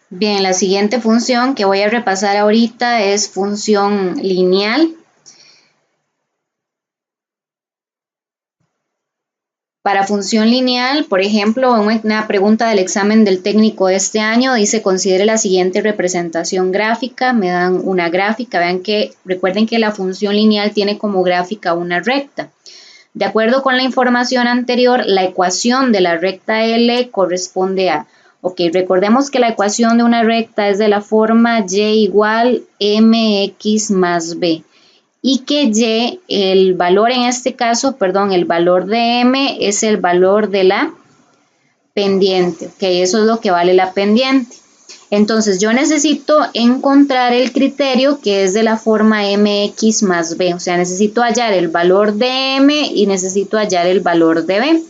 Bien, la siguiente función que voy a repasar ahorita es función lineal. Para función lineal, por ejemplo, una pregunta del examen del técnico de este año dice: considere la siguiente representación gráfica. Me dan una gráfica. Vean que, recuerden que la función lineal tiene como gráfica una recta. De acuerdo con la información anterior, la ecuación de la recta L corresponde a... Ok, recordemos que la ecuación de una recta es de la forma y igual mx más b. Y que y, el valor en este caso, perdón, el valor de m es el valor de la pendiente. Ok, eso es lo que vale la pendiente. Entonces yo necesito encontrar el criterio que es de la forma mx más b. O sea, necesito hallar el valor de m y necesito hallar el valor de b.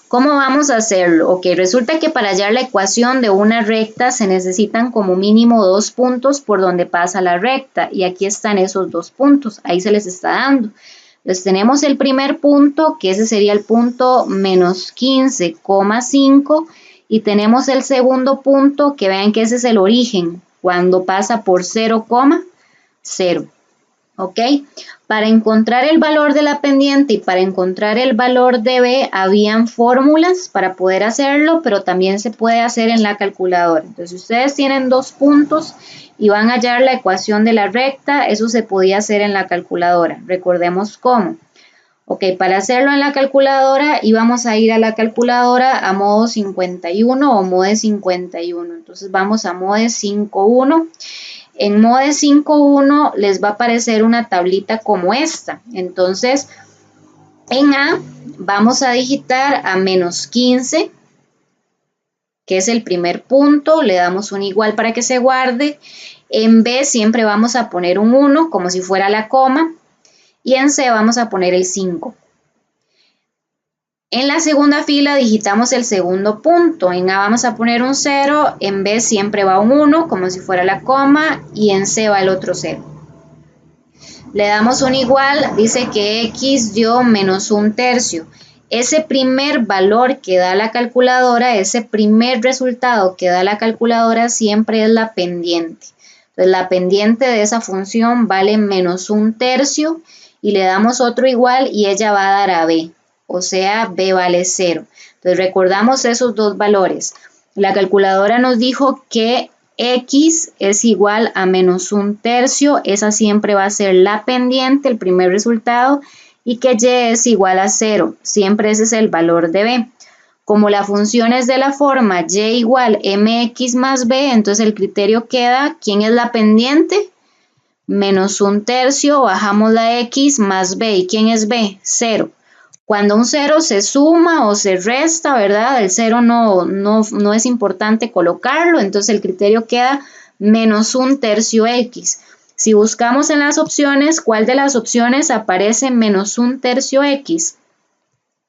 ¿Cómo vamos a hacerlo? Ok, resulta que para hallar la ecuación de una recta se necesitan como mínimo 2 puntos por donde pasa la recta, y aquí están esos 2 puntos, ahí se les está dando. Entonces tenemos el primer punto, que ese sería el punto menos 15,5, y tenemos el segundo punto, que vean que ese es el origen, cuando pasa por 0,0. ¿Ok? Para encontrar el valor de la pendiente y para encontrar el valor de B, habían fórmulas para poder hacerlo, pero también se puede hacer en la calculadora. Entonces, si ustedes tienen 2 puntos y van a hallar la ecuación de la recta, eso se podía hacer en la calculadora. Recordemos cómo. Ok, para hacerlo en la calculadora íbamos a ir a la calculadora a modo 51 o mode 51. Entonces vamos a mode 51. En mode 5.1 les va a aparecer una tablita como esta. Entonces, en A vamos a digitar a menos 15, que es el primer punto, le damos un igual para que se guarde. En B siempre vamos a poner un 1, como si fuera la coma, y en C vamos a poner el 5. En la segunda fila digitamos el segundo punto. En A vamos a poner un 0, en B siempre va un 1, como si fuera la coma, y en C va el otro 0. Le damos un igual, dice que x dio menos un tercio. Ese primer valor que da la calculadora, ese primer resultado que da la calculadora siempre es la pendiente. Entonces la pendiente de esa función vale menos un tercio y le damos otro igual y ella va a dar a b, o sea, b vale 0. Entonces recordamos esos dos valores. La calculadora nos dijo que x es igual a menos un tercio, esa siempre va a ser la pendiente, el primer resultado, y que y es igual a 0, siempre ese es el valor de b. Como la función es de la forma y igual mx más b, entonces el criterio queda, ¿quién es la pendiente? Menos un tercio, bajamos la x más b, ¿y quién es b? 0. Cuando un 0 se suma o se resta, ¿verdad? El 0 no es importante colocarlo, entonces el criterio queda menos un tercio x. Si buscamos en las opciones, ¿cuál de las opciones aparece menos un tercio x?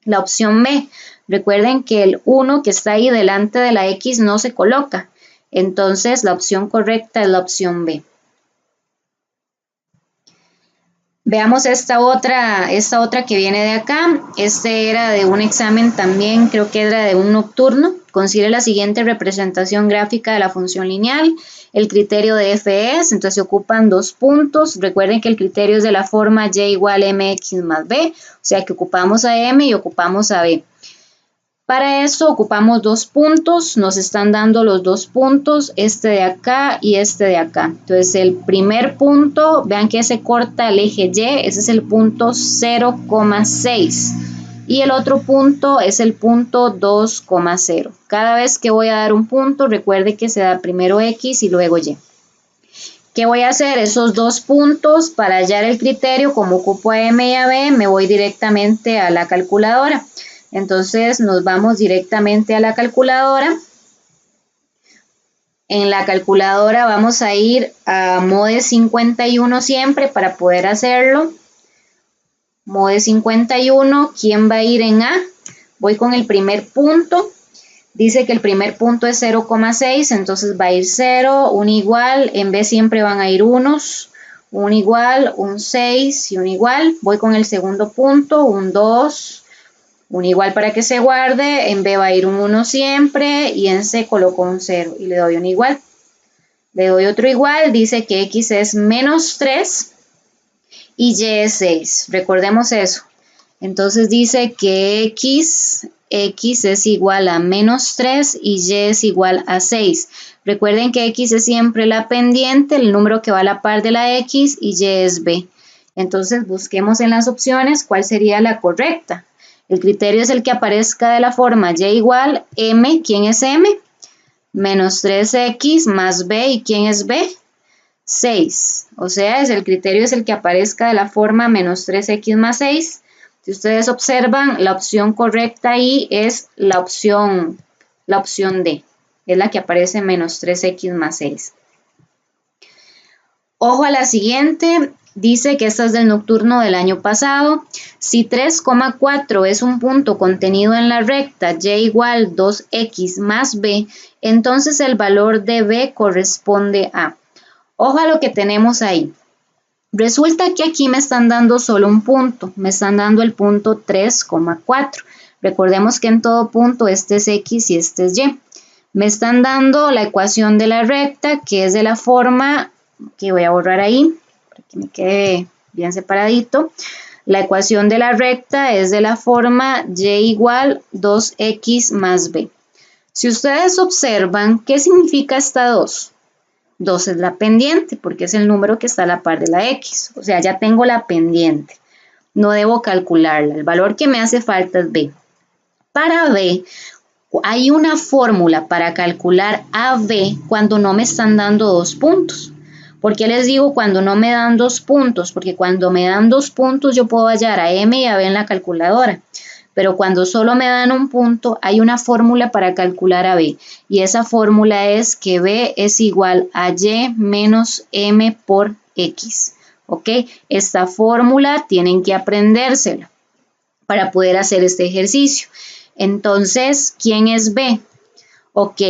La opción B. Recuerden que el 1 que está ahí delante de la x no se coloca, entonces la opción correcta es la opción B. Veamos esta otra que viene de acá. Este era de un examen también, creo que era de un nocturno. Considere la siguiente representación gráfica de la función lineal. El criterio de f es, entonces se ocupan 2 puntos. Recuerden que el criterio es de la forma y igual mx más b, o sea que ocupamos a m y ocupamos a b. Para esto ocupamos 2 puntos, nos están dando los 2 puntos, este de acá y este de acá. Entonces el primer punto, vean que se corta el eje Y, ese es el punto 0,6. Y el otro punto es el punto 2,0. Cada vez que voy a dar un punto, recuerde que se da primero X y luego Y. ¿Qué voy a hacer? Esos 2 puntos, para hallar el criterio, como ocupo a M y a B, me voy directamente a la calculadora. Entonces nos vamos directamente a la calculadora. En la calculadora vamos a ir a mode 51 siempre para poder hacerlo. Mode 51, ¿quién va a ir en A? Voy con el primer punto. Dice que el primer punto es 0,6, entonces va a ir 0, un igual, en B siempre van a ir unos, un igual, un 6 y un igual. Voy con el segundo punto, un 2, un igual para que se guarde, en B va a ir un 1 siempre y en C coloco un 0 y le doy un igual. Le doy otro igual, dice que X es menos 3 y Y es 6. Recordemos eso. Entonces dice que X es igual a menos 3 y Y es igual a 6. Recuerden que X es siempre la pendiente, el número que va a la par de la X y Y es B. Entonces busquemos en las opciones cuál sería la correcta. El criterio es el que aparezca de la forma Y igual M. ¿Quién es M? Menos 3X más B. ¿Y quién es B? 6. O sea, el criterio es el que aparezca de la forma menos 3X más 6. Si ustedes observan, la opción correcta ahí es la opción D. Es la que aparece menos 3X más 6. Ojo a la siguiente. Dice que esta es del nocturno del año pasado. Si 3,4 es un punto contenido en la recta Y igual 2X más B, entonces el valor de B corresponde a... Ojo a lo que tenemos ahí. Resulta que aquí me están dando solo un punto. Me están dando el punto 3,4. Recordemos que en todo punto este es X y este es Y. Me están dando la ecuación de la recta, que es de la forma, que voy a borrar ahí, para que me quede bien separadito. La ecuación de la recta es de la forma Y igual 2X más B. Si ustedes observan, ¿qué significa esta 2? 2 es la pendiente, porque es el número que está a la par de la X. O sea, ya tengo la pendiente. No debo calcularla. El valor que me hace falta es B. Para B, hay una fórmula para calcular AB cuando no me están dando 2 puntos. ¿Por qué les digo cuando no me dan 2 puntos? Porque cuando me dan 2 puntos yo puedo hallar a M y a B en la calculadora. Pero cuando solo me dan un punto, hay una fórmula para calcular a B. Y esa fórmula es que B es igual a Y menos M por X. ¿Ok? Esta fórmula tienen que aprendérsela para poder hacer este ejercicio. Entonces, ¿quién es B? Ok,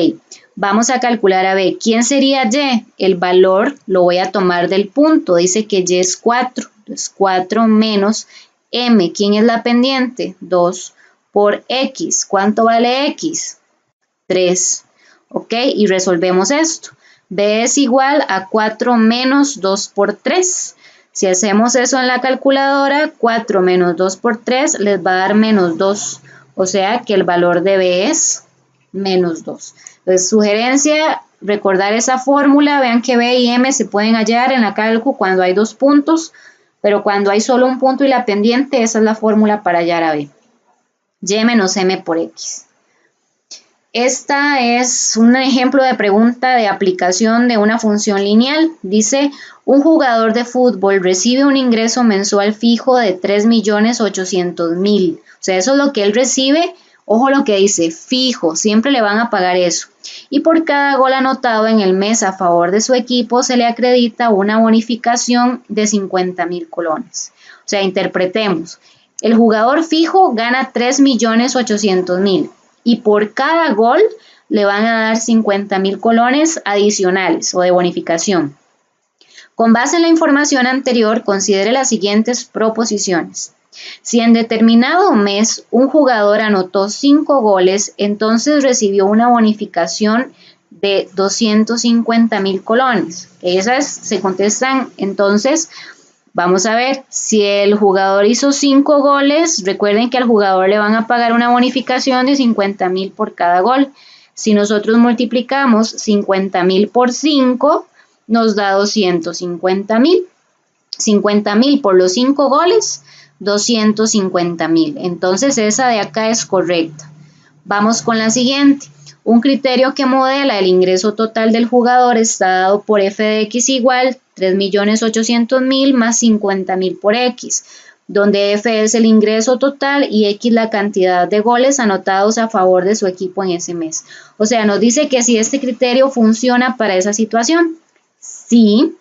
vamos a calcular a B. ¿Quién sería Y? El valor lo voy a tomar del punto. Dice que Y es 4. Entonces, 4 menos M. ¿Quién es la pendiente? 2 por X. ¿Cuánto vale X? 3. Ok, y resolvemos esto. B es igual a 4 menos 2 por 3. Si hacemos eso en la calculadora, 4 menos 2 por 3 les va a dar menos 2. O sea que el valor de B es menos 2. Entonces, sugerencia, recordar esa fórmula. Vean que B y M se pueden hallar en la cálculo cuando hay 2 puntos, pero cuando hay solo un punto y la pendiente, esa es la fórmula para hallar a B. Y menos M por X. Esta es un ejemplo de pregunta de aplicación de una función lineal. Dice, un jugador de fútbol recibe un ingreso mensual fijo de 3.800.000. O sea, eso es lo que él recibe. Ojo lo que dice, fijo, siempre le van a pagar eso. Y por cada gol anotado en el mes a favor de su equipo se le acredita una bonificación de 50.000 colones. O sea, interpretemos. El jugador fijo gana 3.800.000. Y por cada gol le van a dar 50.000 colones adicionales o de bonificación. Con base en la información anterior, considere las siguientes proposiciones. Si en determinado mes un jugador anotó 5 goles, entonces recibió una bonificación de 250.000 colones. Esas se contestan entonces. Vamos a ver, si el jugador hizo 5 goles, recuerden que al jugador le van a pagar una bonificación de 50.000 por cada gol. Si nosotros multiplicamos 50.000 por 5, nos da 250.000. 50.000 por los 5 goles, 250.000. Entonces esa de acá es correcta. Vamos con la siguiente. Un criterio que modela el ingreso total del jugador está dado por f de x igual 3.800.000 más 50.000 por x, donde f es el ingreso total y x la cantidad de goles anotados a favor de su equipo en ese mes. O sea, nos dice que si este criterio funciona para esa situación. Sí,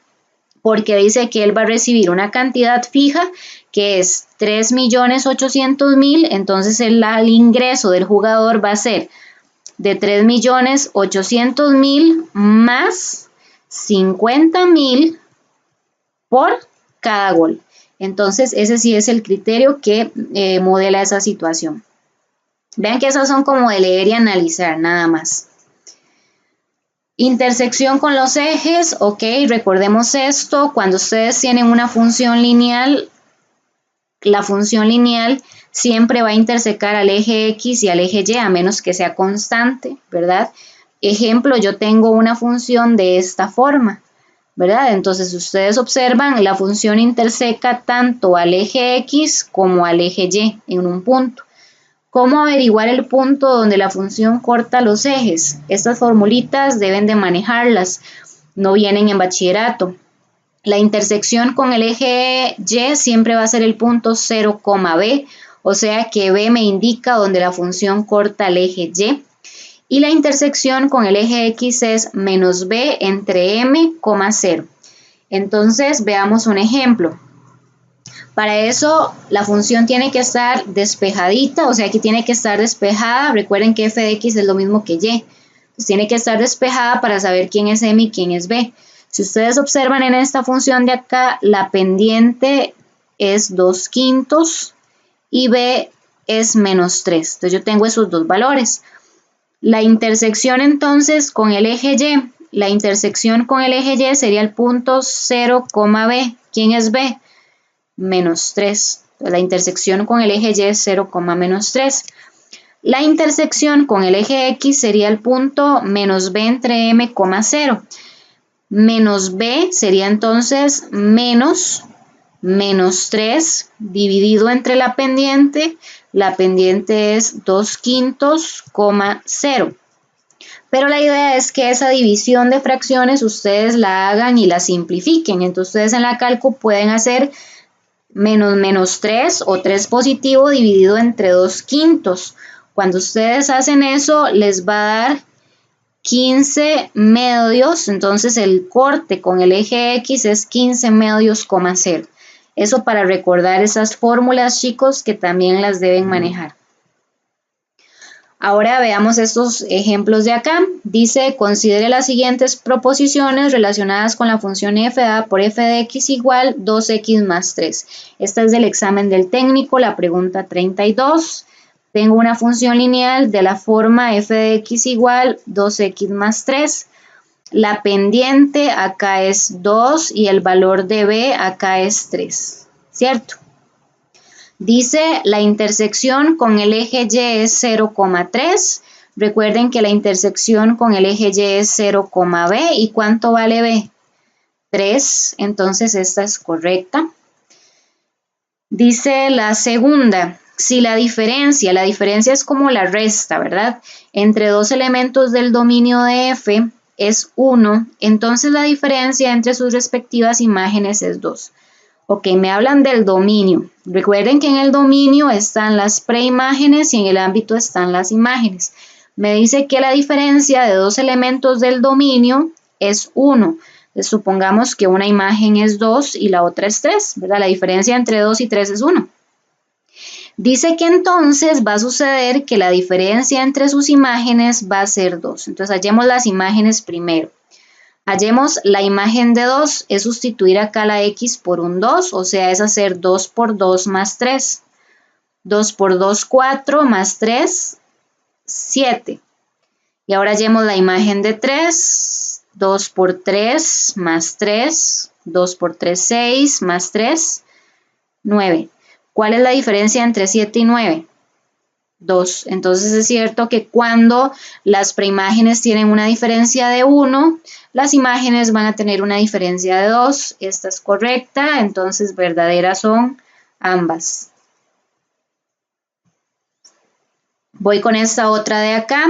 porque dice que él va a recibir una cantidad fija que es 3.800.000, entonces el ingreso del jugador va a ser de 3.800.000 más 50.000 por cada gol. Entonces ese sí es el criterio que modela esa situación. Vean que esas son como de leer y analizar, nada más. Intersección con los ejes, ok, recordemos esto, cuando ustedes tienen una función lineal, la función lineal siempre va a intersecar al eje X y al eje Y, a menos que sea constante, ¿verdad? Ejemplo, yo tengo una función de esta forma, ¿verdad? Entonces, ustedes observan, la función interseca tanto al eje X como al eje Y en un punto. ¿Cómo averiguar el punto donde la función corta los ejes? Estas formulitas deben de manejarlas, no vienen en bachillerato. La intersección con el eje Y siempre va a ser el punto 0, B, o sea que B me indica donde la función corta el eje Y. Y la intersección con el eje X es menos B entre M, 0. Entonces, veamos un ejemplo. Para eso, la función tiene que estar despejadita, o sea, aquí tiene que estar despejada. Recuerden que f de x es lo mismo que y. Entonces, tiene que estar despejada para saber quién es m y quién es b. Si ustedes observan en esta función de acá, la pendiente es 2/5 y b es menos 3. Entonces, yo tengo esos dos valores. La intersección entonces con el eje y, la intersección con el eje y sería el punto 0, b. ¿Quién es b? Menos 3. La intersección con el eje y es 0, menos 3. La intersección con el eje X sería el punto menos b entre m, 0. Menos b sería entonces menos 3 dividido entre la pendiente. La pendiente es 2/5, 0. Pero la idea es que esa división de fracciones ustedes la hagan y la simplifiquen. Entonces ustedes en la cálculo pueden hacer menos 3 o 3 positivo dividido entre 2/5. Cuando ustedes hacen eso, les va a dar 15 medios. Entonces el corte con el eje X es 15 medios, 0. Eso para recordar esas fórmulas, chicos, que también las deben manejar. Ahora veamos estos ejemplos de acá. Dice, considere las siguientes proposiciones relacionadas con la función f dada por f de x igual 2x más 3. Esta es del examen del técnico, la pregunta 32. Tengo una función lineal de la forma f de x igual 2x más 3. La pendiente acá es 2 y el valor de b acá es 3, ¿cierto? Dice, la intersección con el eje Y es 0,3. Recuerden que la intersección con el eje Y es 0, B. ¿Y cuánto vale B? 3. Entonces esta es correcta. Dice la segunda, si la diferencia es como la resta, ¿verdad? Entre dos elementos del dominio de F es 1, entonces la diferencia entre sus respectivas imágenes es 2. Ok, me hablan del dominio. Recuerden que en el dominio están las preimágenes y en el ámbito están las imágenes. Me dice que la diferencia de dos elementos del dominio es 1. Supongamos que una imagen es 2 y la otra es 3, ¿verdad? La diferencia entre 2 y 3 es 1. Dice que entonces va a suceder que la diferencia entre sus imágenes va a ser 2. Entonces hallemos las imágenes primero. Hallemos la imagen de 2, es sustituir acá la x por un 2, o sea, es hacer 2 por 2 más 3. 2 por 2, 4, más 3, 7. Y ahora hallemos la imagen de 3, 2 por 3 más 3, 2 por 3, 6, más 3, 9. ¿Cuál es la diferencia entre 7 y 9? 2. Entonces es cierto que cuando las preimágenes tienen una diferencia de 1, las imágenes van a tener una diferencia de 2. Esta es correcta, entonces verdaderas son ambas. Voy con esta otra de acá.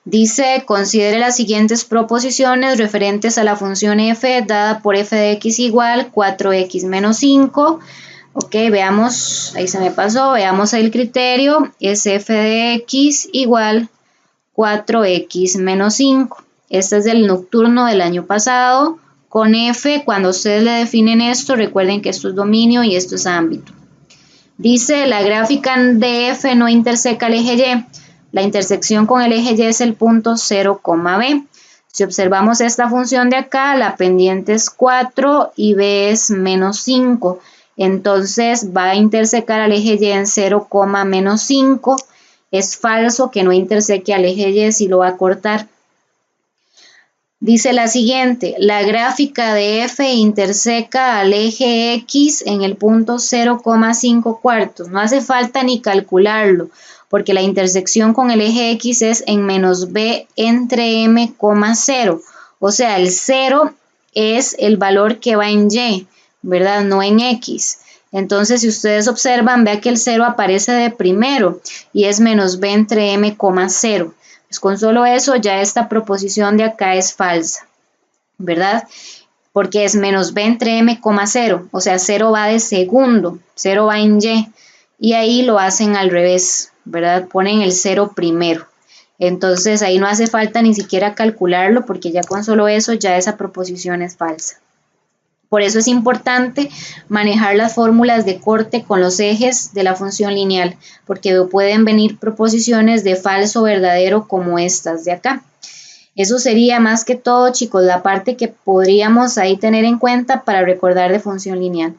Dice, considere las siguientes proposiciones referentes a la función f dada por f de x igual 4x menos 5. Ok, veamos, ahí se me pasó, veamos el criterio, es f de x igual 4x menos 5. Este es del nocturno del año pasado. Con f, cuando ustedes le definen esto, recuerden que esto es dominio y esto es ámbito. Dice, la gráfica de f no interseca el eje y. La intersección con el eje y es el punto 0, b. Si observamos esta función de acá, la pendiente es 4 y b es menos 5. Entonces va a intersecar al eje y en 0, menos 5 es falso que no interseque al eje Y, si lo va a cortar. Dice la siguiente, la gráfica de F interseca al eje X en el punto 0,5 cuartos. No hace falta ni calcularlo, porque la intersección con el eje X es en menos B entre M, 0. O sea, el 0 es el valor que va en Y, ¿verdad? No en X. Entonces, si ustedes observan, vean que el 0 aparece de primero y es menos B entre M, 0. Pues con solo eso ya esta proposición de acá es falsa, ¿verdad? Porque es menos B entre M, 0, o sea, 0 va de segundo, 0 va en y ahí lo hacen al revés, ¿verdad? Ponen el 0 primero. Entonces ahí no hace falta ni siquiera calcularlo porque ya con solo eso ya esa proposición es falsa. Por eso es importante manejar las fórmulas de corte con los ejes de la función lineal, porque pueden venir proposiciones de falso verdadero como estas de acá. Eso sería más que todo, chicos, la parte que podríamos ahí tener en cuenta para recordar de función lineal.